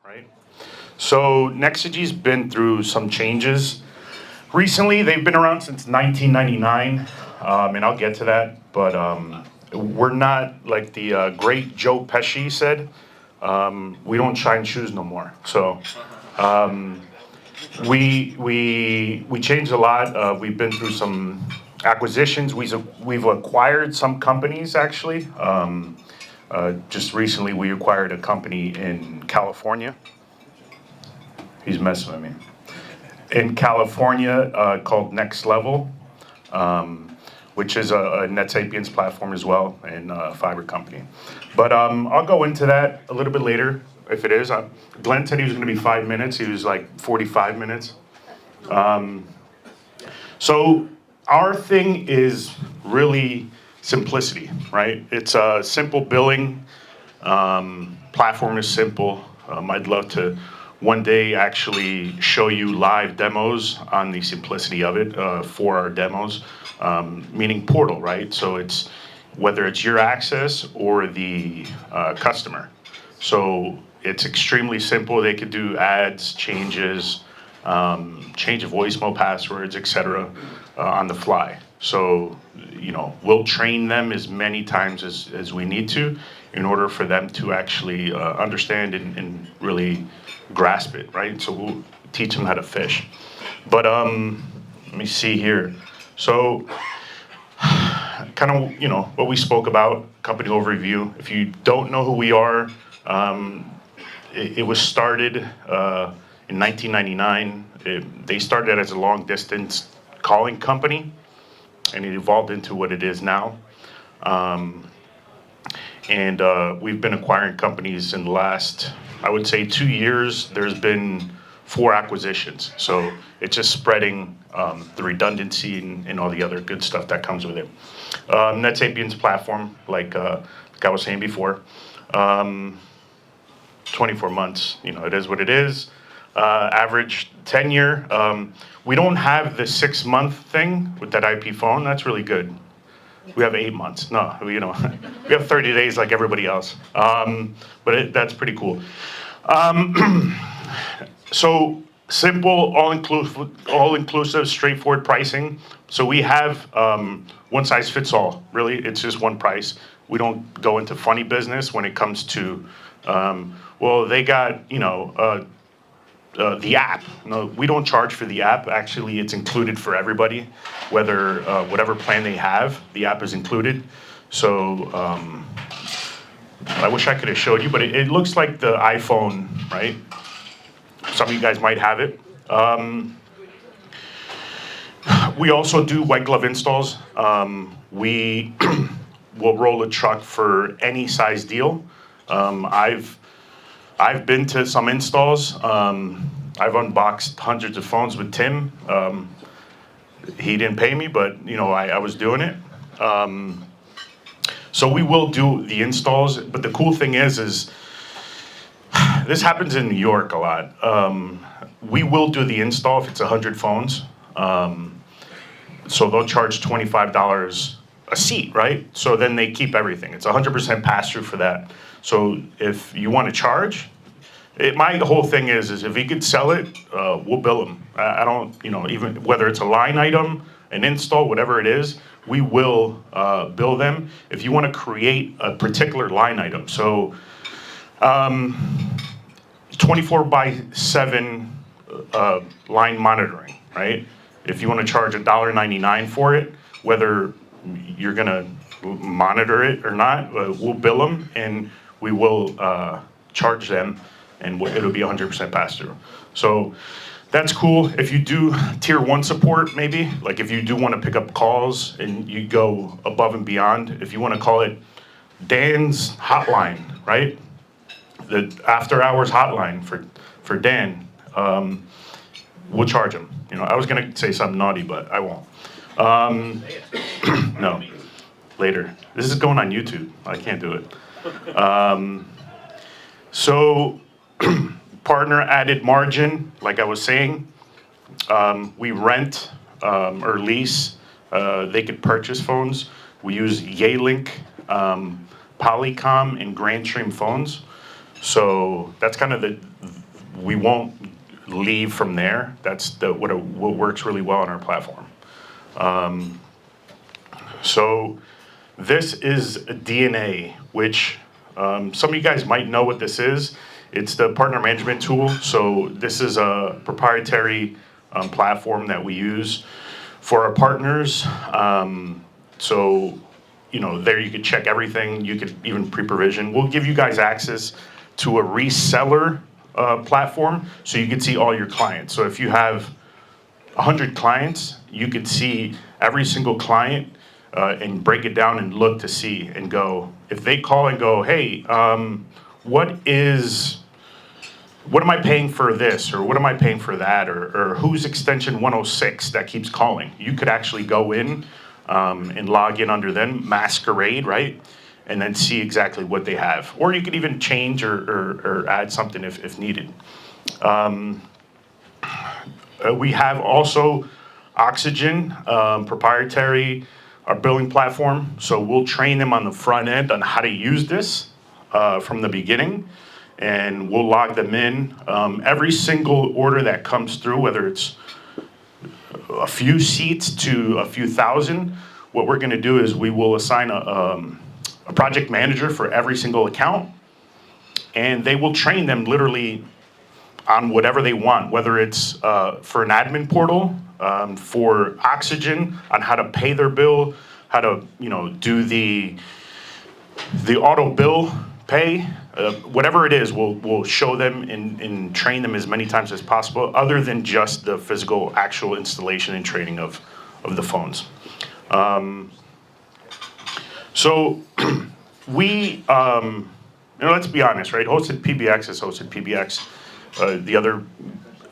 right? So Nexogy's been through some changes. Recently, they've been around since 1999, and I'll get to that, but we're not like the great Joe Pesci said, we don't shine shoes no more. So we changed a lot. We've been through some acquisitions. We've acquired some companies actually. Just recently, we acquired a company in California. He's messing with me. In California, called Next Level, which is a NetSapiens platform as well, and a fiber company. But I'll go into that a little bit later, if it is. Glenn said he was going to be 5 minutes. He was like 45 minutes. So our thing is really simplicity, right? It's a simple billing. Platform is simple. I'd love to one day actually show you live demos on the simplicity of it for our demos, meaning portal, right? So it's whether it's your access or the customer. So it's extremely simple. They could do ads, changes, change of voicemail passwords, etc. On the fly. So, we'll train them as many times as we need to in order for them to actually understand and really grasp it, right? So we'll teach them how to fish. But let me see here. So kind of, what we spoke about, company overview. If you don't know who we are, it was started in 1999. They started as a long distance calling company, and it evolved into what it is now. And we've been acquiring companies in the last, I would say, 2 years. There's been 4 acquisitions. So it's just spreading the redundancy and all the other good stuff that comes with it. NetSapiens platform, like I was saying before, 24 months, it is what it is. Average tenure. We don't have the 6-month thing with that IP phone. That's really good. We have 8 months. No, we have 30 days like everybody else. But that's pretty cool. So simple, all-inclusive, straightforward pricing. So we have one size fits all. Really, it's just one price. We don't go into funny business when it comes to, well, they got the app. No, we don't charge for the app. Actually, it's included for everybody, whether whatever plan they have, the app is included. So I wish I could have showed you, but it looks like the iPhone, right? Some of you guys might have it. We also do white glove installs. We will roll a truck for any size deal. I've been to some installs. I've unboxed hundreds of phones with Tim. He didn't pay me, but I was doing it. So we will do the installs, but the cool thing is this happens in New York a lot. We will do the install if it's 100 phones. So they'll charge $25 a seat, right? So then they keep everything. It's 100% pass through for that. So if you want to charge, my whole thing is if you could sell it, we'll bill them. I don't, even whether it's a line item, an install, whatever it is, we will bill them. If you want to create a particular line item, so 24/7 line monitoring, right? If you want to charge $1.99 for it, whether you're gonna monitor it or not, we'll bill them and we will charge them, and it'll be 100% pass through. So that's cool. If you do tier 1 support, maybe, like if you do want to pick up calls and you go above and beyond, if you want to call it Dan's hotline, right? The after hours hotline for Dan, we'll charge him. I was gonna say something naughty, but I won't. No, later. This is going on YouTube. I can't do it. So partner added margin, like I was saying, we rent or lease. They could purchase phones. We use Yealink, Polycom, and Grandstream phones. So that's kind of we won't leave from there. That's what works really well on our platform. So this is DNA, which some of you guys might know what this is. It's the partner management tool. So this is a proprietary platform that we use for our partners. So, you know, there you could check everything. You could even pre-provision. We'll give you guys access to a reseller platform, so you can see all your clients. So if you have 100 clients, you could see every single client and break it down and look to see and go, if they call and go, hey, what am I paying for this, or what am I paying for that, or who's extension 106 that keeps calling? You could actually go in and log in under them, masquerade, right? And then see exactly what they have. Or you could even change or add something if needed. We have also Oxygen, proprietary, our billing platform. So we'll train them on the front end on how to use this from the beginning. And we'll log them in. Every single order that comes through, whether it's a few seats to a few thousand, what we're gonna do is we will assign a project manager for every single account, and they will train them literally on whatever they want, whether it's for an admin portal, for Oxygen, on how to pay their bill, how to do the auto bill pay, whatever it is, we'll show them and train them as many times as possible, other than just the physical actual installation and training of the phones. So we, let's be honest, right? Hosted PBX is hosted PBX. The other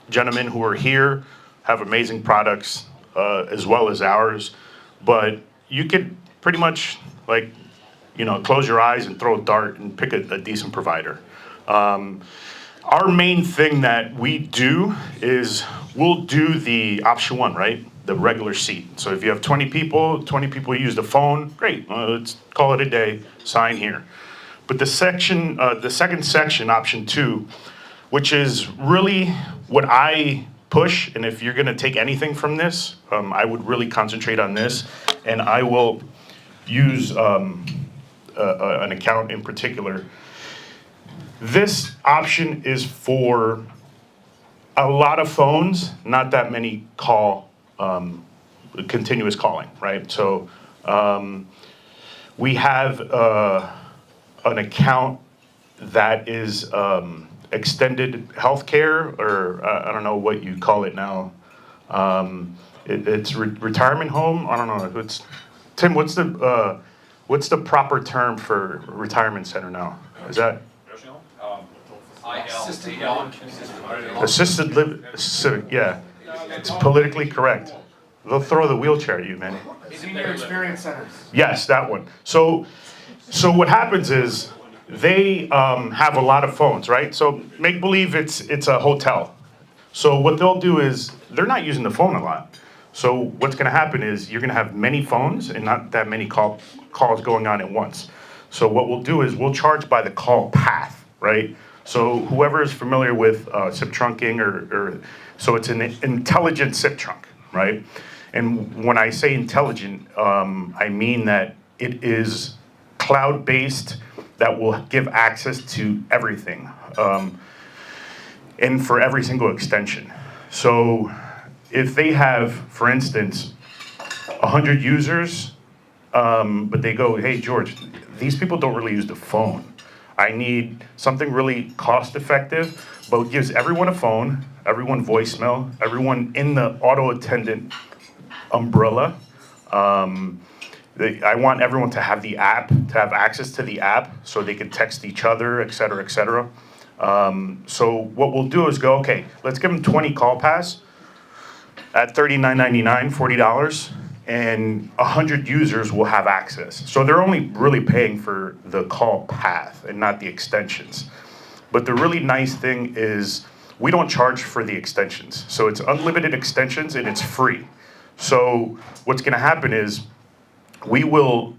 gentlemen who are here have amazing products as well as ours, but you could pretty much close your eyes and throw a dart and pick a decent provider. Our main thing that we do is we'll do the option one, right? The regular seat. So if you have 20 people use the phone, great. Let's call it a day, sign here. But the second section, option two, which is really what I push, and if you're gonna take anything from this, I would really concentrate on this, and I will use an account in particular. This option is for a lot of phones, not that many continuous calling, right? So we have an account that is extended healthcare, or I don't know what you call it now. It's retirement home. I don't know. Tim, what's the proper term for retirement center now? Is that assisted living? Yeah, it's politically correct. They'll throw the wheelchair at you, man. Senior experience centers. Yes, that one. So what happens is they have a lot of phones, right? So make believe it's a hotel. So what they'll do is they're not using the phone a lot. So what's going to happen is you're going to have many phones and not that many calls going on at once. So what we'll do is we'll charge by the call path, right? So whoever is familiar with SIP trunking, or so it's an intelligent SIP trunk, right? And when I say intelligent, I mean that it is cloud-based, that will give access to everything, and for every single extension. So if they have, for instance, 100 users, but they go, hey, George, these people don't really use the phone. I need something really cost-effective, but gives everyone a phone, everyone voicemail, everyone in the auto attendant umbrella. I want everyone to have the app, to have access to the app, so they can text each other, et cetera, et cetera. So what we'll do is go, okay, let's give them 20 call pass at $39.99, $40, and 100 users will have access. So they're only really paying for the call path and not the extensions. But the really nice thing is we don't charge for the extensions. So it's unlimited extensions and it's free. So what's gonna happen is we will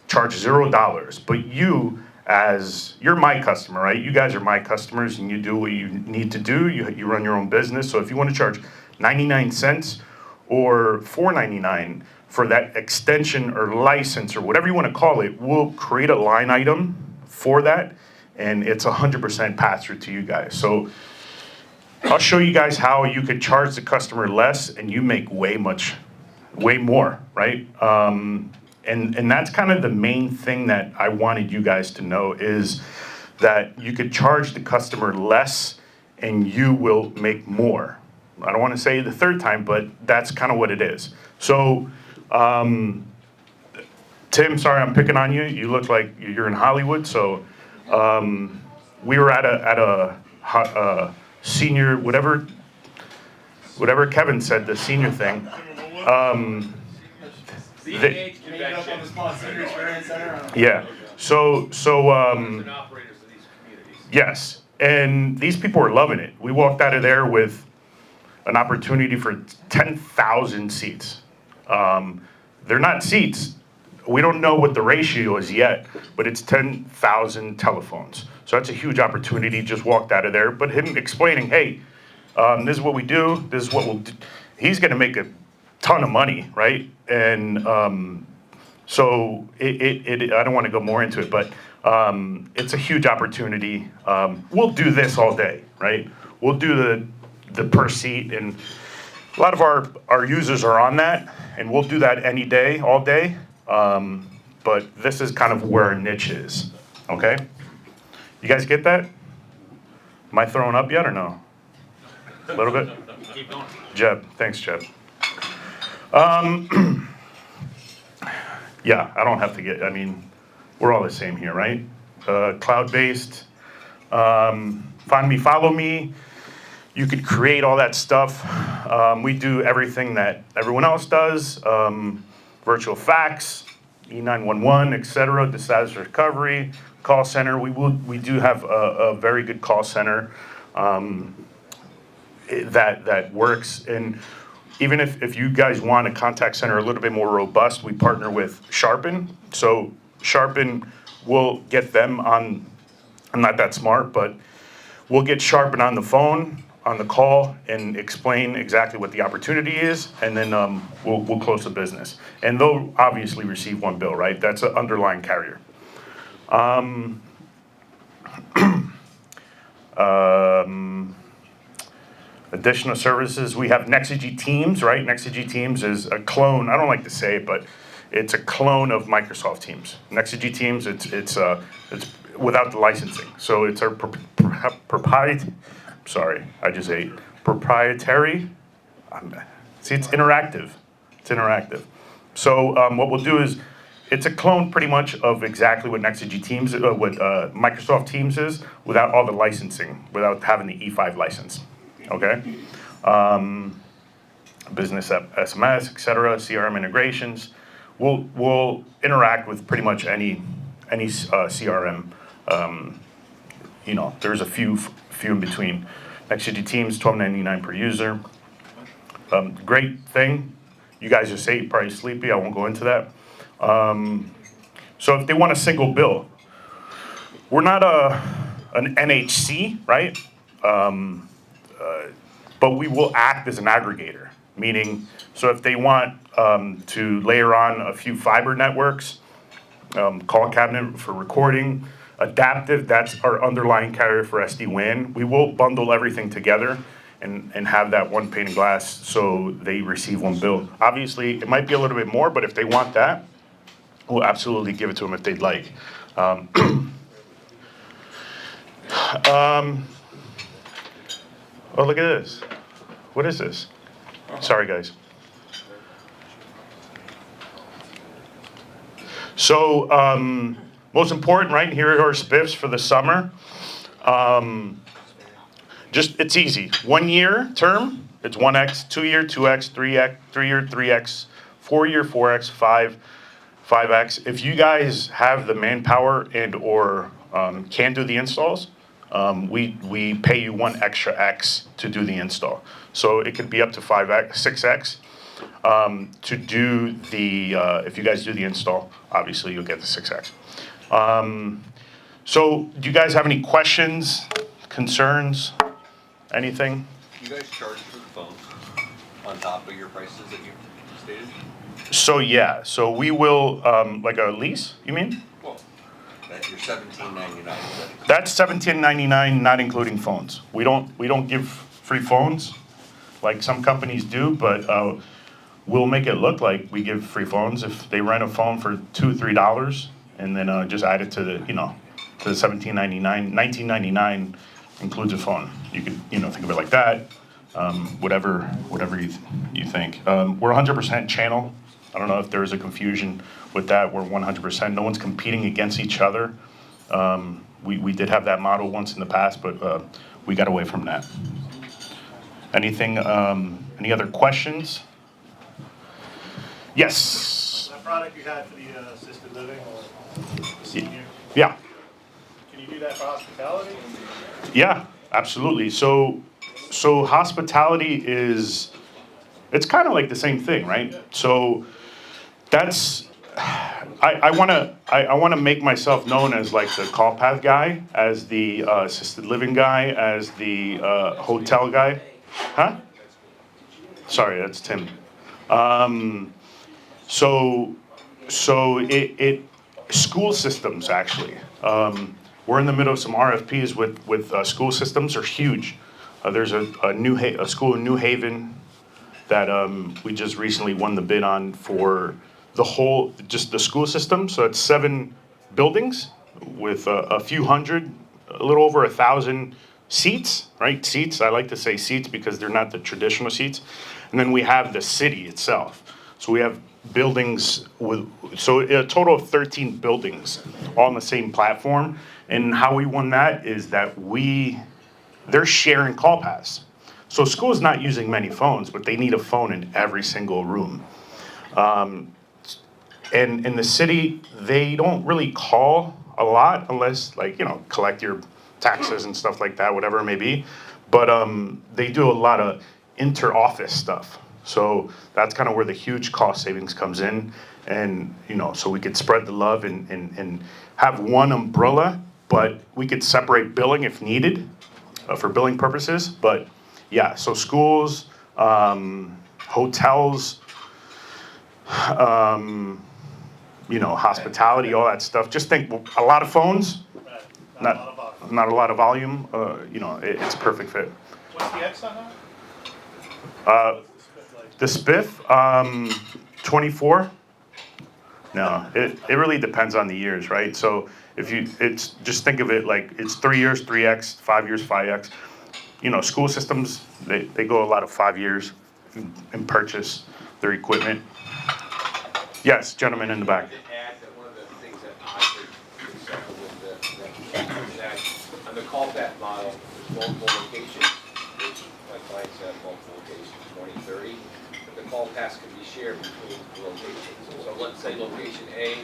charge $0, but you, as you're my customer, right? You guys are my customers, and you do what you need to do. You run your own business. So if you want to charge 99 cents or $4.99 for that extension or license or whatever you want to call it, we'll create a line item for that, and it's 100% pass through to you guys. So I'll show you guys how you could charge the customer less and you make way more, right? And that's kind of the main thing that I wanted you guys to know, is that you could charge the customer less and you will make more. I don't want to say the third time, but that's kind of what it is. So, Tim, sorry I'm picking on you. You look like you're in Hollywood. So, we were at a senior, whatever Kevin said, the senior thing. Yeah. So yes, and these people are loving it. We walked out of there with an opportunity for 10,000 seats. They're not seats. We don't know what the ratio is yet, but it's 10,000 telephones. So that's a huge opportunity. Just walked out of there, but him explaining, hey, this is what we do. This is what we'll do. He's going to make a ton of money, right? And so I don't want to go more into it, but it's a huge opportunity. We'll do this all day, right? We'll do the per seat, and a lot of our users are on that, and we'll do that any day, all day. But this is kind of where our niche is, okay? You guys get that? Am I throwing up yet or no? A little bit? Keep going. Jeb, thanks, Jeb. Yeah, I don't have to get, I mean, we're all the same here, right? Cloud-based, find me, follow me. You could create all that stuff. We do everything that everyone else does. Virtual fax, E911, et cetera, disaster recovery, call center. We do have a very good call center that works. And even if you guys want a contact center a little bit more robust, we partner with Sharpen. So Sharpen will get them on, I'm not that smart, but we'll get Sharpen on the phone, on the call, and explain exactly what the opportunity is, and then we'll close the business. And they'll obviously receive one bill, right? That's an underlying carrier. Additional services, we have Nexogy Teams, right? Nexogy Teams is a clone, I don't like to say it, but it's a clone of Microsoft Teams. Nexogy Teams, it's without the licensing. So it's our proprietary, sorry, I just ate, proprietary, see, it's interactive. It's interactive. So what we'll do is, it's a clone pretty much of exactly what Nexogy Teams, what Microsoft Teams is, without all the licensing, without having the E5 license. Okay, business SMS, et cetera, CRM integrations. We'll interact with pretty much any CRM. You know, there's a few in between. Nexogy Teams, $12.99 per user. Great thing. You guys are probably sleepy. I won't go into that. So if they want a single bill, we're not an NHC, right? But we will act as an aggregator, meaning, so if they want to layer on a few fiber networks, call cabinet for recording, adaptive, that's our underlying carrier for SD-WAN. We will bundle everything together and have that one pane of glass so they receive one bill. Obviously, it might be a little bit more, but if they want that, we'll absolutely give it to them if they'd like. Oh, look at this. What is this? Sorry, guys. So, most important, right? Here are our spiffs for the summer. It's easy. 1 year term, it's 1x, 2 year, 2x, 3x, 3 year, 3x, 4 year, 4x, 5x. If you guys have the manpower and or can do the installs, we pay you 1 extra X to do the install. So it could be up to 5x, 6x to do the, if you guys do the install, obviously you'll get the 6x. So do you guys have any questions, concerns, anything? You guys charge for the phones on top of your prices that you stated? So yeah, so we will, like a lease, you mean? Well, that you're $17.99. That's $17.99, not including phones. We don't give free phones like some companies do, but we'll make it look like we give free phones if they rent a phone for $2, $3, and then just add it to the to the $17.99. $19.99 includes a phone. You could think of it like that. Whatever you think. We're 100% channel. I don't know if there's a confusion with that. We're 100%. No one's competing against each other. We did have that model once in the past, but we got away from that. Anything? Any other questions? Yes. That product you had for the assisted living or the senior, Yeah. can you do that for hospitality? Yeah. Absolutely. So hospitality it's kind of like the same thing, right? So that's I want to make myself known as like the call path guy, as the assisted living guy, as the hotel guy. Huh? Sorry, that's Tim. So it school systems actually. We're in the middle of some RFPs with school systems. Are huge. There's a school in New Haven that we just recently won the bid on for just the school system. So it's 7 buildings with a few hundred, a little over 1,000 seats, right? Seats. I like to say seats because they're not the traditional seats. And then we have the city itself. So we have buildings so a total of 13 buildings all on the same platform. And how we won that is that they're sharing call paths. So school's not using many phones, but they need a phone in every single room. And in the city, they don't really call a lot unless collect your taxes and stuff like that, whatever it may be. But they do a lot of inter-office stuff. So that's kind of where the huge cost savings comes in. And, so we could spread the love and have one umbrella, but we could separate billing if needed for billing purposes. But yeah, so schools, hotels, hospitality, all that stuff. Just think a lot of phones, not a lot of volume. It's a perfect fit. What's the X on that? The spiff, 24. No, it really depends on the years, right? So it's just think of it like it's 3 years, 3X, 5 years, 5X. School systems, they go a lot of 5 years and purchase their equipment. Yes, gentleman in the back. Add that one of the things that I think is with that on the call back model, there's multiple locations, which my clients have multiple locations, 20, 30, but the call pass can be shared between the locations. So let's say location A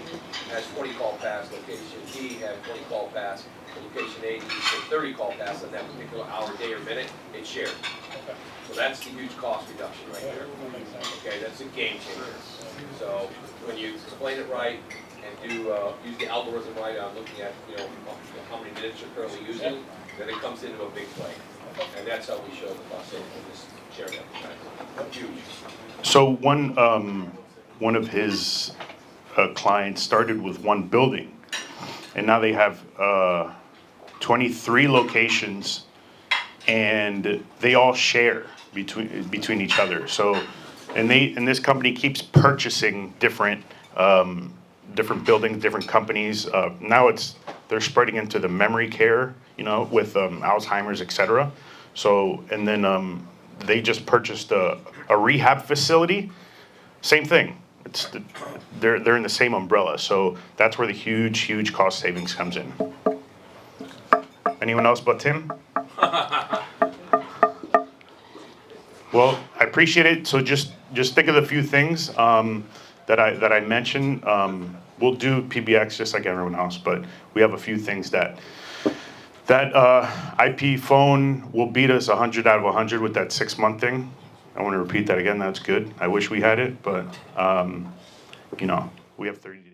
has 20 call pass, location B has 20 call pass, location A needs 30 call pass on that particular hour, day, or minute, it's shared. Okay. So that's the huge cost reduction right there. Okay, that's a game changer. So when you explain it right and use the algorithm right on looking at how many minutes you're currently using, then it comes into a big play. And that's how we show the cost savings in this sharing advertising. Huge. So one of his clients started with one building, and now they have 23 locations, and they all share between each other. So, and this company keeps purchasing different buildings, different companies. Now they're spreading into the memory care, with Alzheimer's, etc. So, and then they just purchased a rehab facility. Same thing. They're in the same umbrella. So that's where the huge cost savings comes in. Anyone else but Tim? Well, I appreciate it. So just think of the few things that I mentioned. We'll do PBX just like everyone else, but we have a few things that IP phone will beat us 100 out of 100 with that 6-month thing. I want to repeat that again. That's good. I wish we had it, but we have 30 days.